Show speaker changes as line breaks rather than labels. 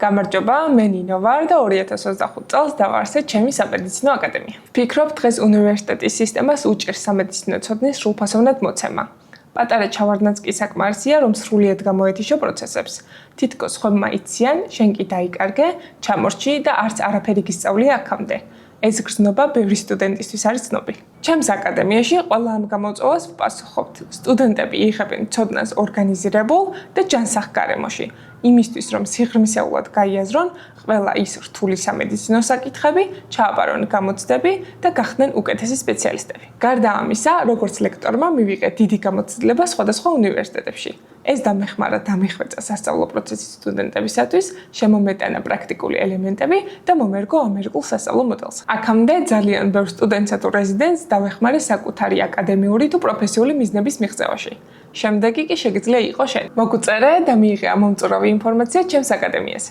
გამარჯობა, მე ნინო ვარ და 2025 წელს დავაარსე ჩემი სამედიცინო აკადემია. ვფიქრობ, დღეს უნივერსიტეტის სისტემას უჭირს სამედიცინო ცოდნის სრულფასოვნად მოცემა. პატარა ჩავარდნაც კი საკმარისია, რომ სრულიად გამოეთიშო პროცესებს. თითქოს ხმმა იციან, შენ კი დაიკარგე, ჩამორჩი და არც არაფერი გისწავლია აქამდე. ეს გრძნობა ბევრი სტუდენტისთვის არის ცნობი. ჩემს აკადემიაში ყველა ამ გამოწვევას ვპასუხობთ. სტუდენტები იღებენ ცოდნას ორგანიზირებულ და ჯანსაღ გარემოში, იმისთვის, რომ სიღრმისეულად გაიაზრონ ყველა ის რთული სამედიცინო საკითხები, ჩააბარონ გამოცდები და გახდნენ უკეთესი სპეციალისტები. გარდა ამისა, როგორც ლექტორმა მივიღე დიდი გამოცდილება სხვადასხვა უნივერსიტეტებში. ეს დამეხმარა დამიხვეწა სასწავლო პროცესის სტუდენტებისათვის, შემომეტანა პრაქტიკული ელემენტები და მომერგო ამერიკულ სასწავლო მოდელს. აქამდე ძალიან ბევრ სტუდენტსა თუ რეზიდენტს დავეხმარე საკუთარი აკადემიური თუ პროფესიული მიზნების მიღწევაში. შემდეგი კი შეგიძლია იყოს შენ. მოგვწერე და მიიღე ამომწურავი ინფორმაცია ჩემს აკადემიაზე.